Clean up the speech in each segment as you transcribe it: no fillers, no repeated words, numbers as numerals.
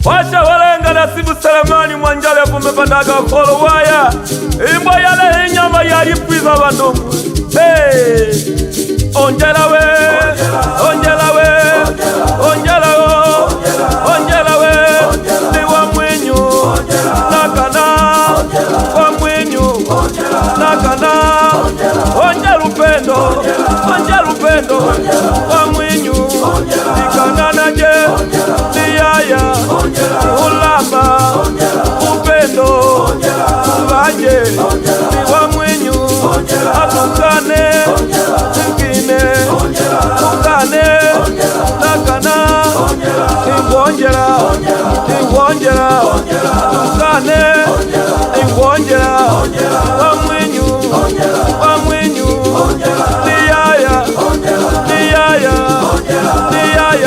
Washa walenga Nasibu Selemani Mwanjale vumepandaga kolo waya imbo yale inyama yalipwiza bandumu. Onjela we, onjela we, onjela o, onjela we, ni wa mwenyu nakana, wa mwenyu nakana, onjela upendo, onjela upendo, wa mwenyu nikana je, niyaya, ulama, upendo, uvaje, ni wa mwenyu atukane, tukane nakana ingwonjera ingwonjera tukane ingwonjera wa mwenyu niyaya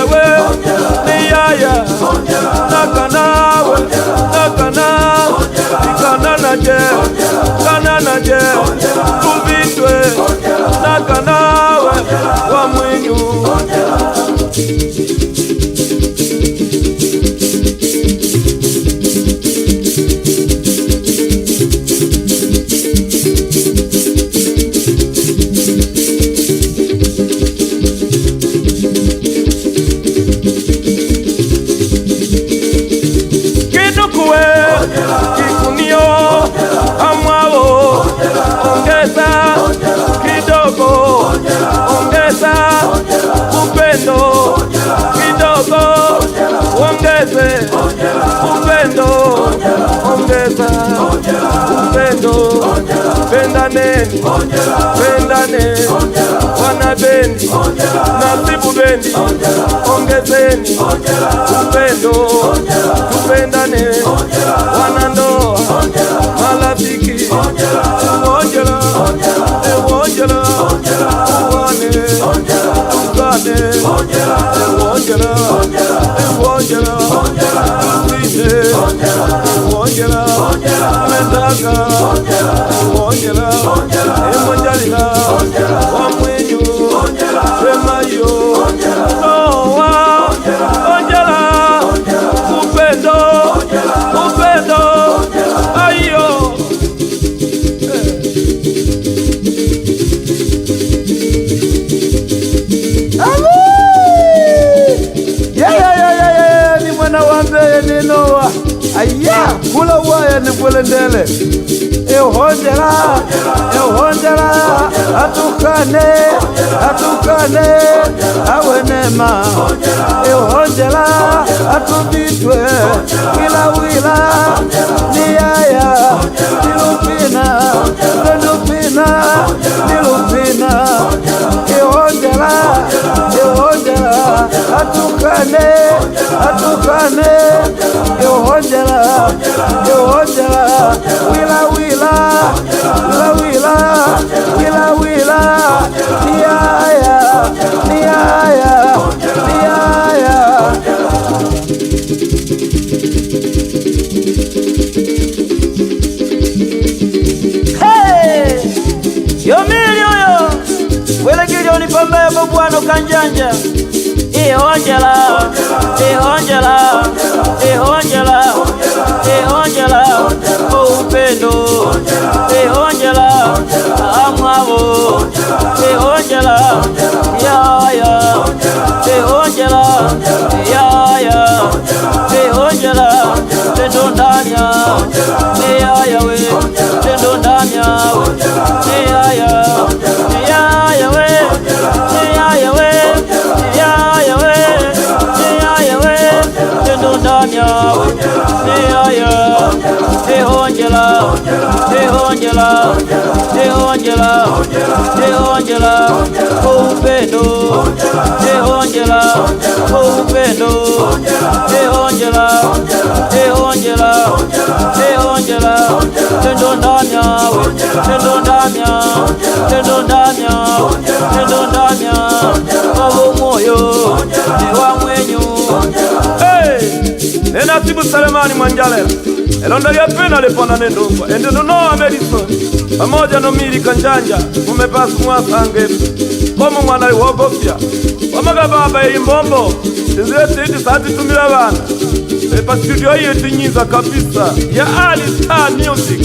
we niyaya nakana we nakana ikana naje tuvitwe nakana we wa mwenyu. Kidukuwe kikunio amwao ongeza kidogo ongeza upendo kidogo ongeze upendo ongeza upendo pendaneni pendane wana bendi Nasibu bendi ongezeni upendo tupendane wanandoa marafiki uonjela uonjela uwane tukane uonjela uonjela usite uonjela mendaga uonjela emonjalila wa mwenyu semayo noa onjela upendo upendo ayo ni mwana wanze ni Noa aya kula waya ni bulendele ehonjela atukane awenema ehonjela atubitwe kila wila niyaya nilupina nilupina ehonjela atukane ehonjela wila niyaya yomili uyo welekili onipambaya babwano kanjanja ihonjela upendo ihonjela amwabo ihonjela yaya ihonjela tendondanya niyaya we tendondanya niyaya we tendondanya niyaya ihonjela upendo ihonjela tendondanya abo moyo ni wa mwenyu. Nasibu Selemani Mwanjale elondo lya pena lepona nendungwa ende Noa Madison pamoja no Mili Kanjanja umepasu mwasange komu mwana wogofya Wamaga baba imbombo zile sisi sati tumila bana pa studio yetu nyinza kabisa ya Ali Star Music.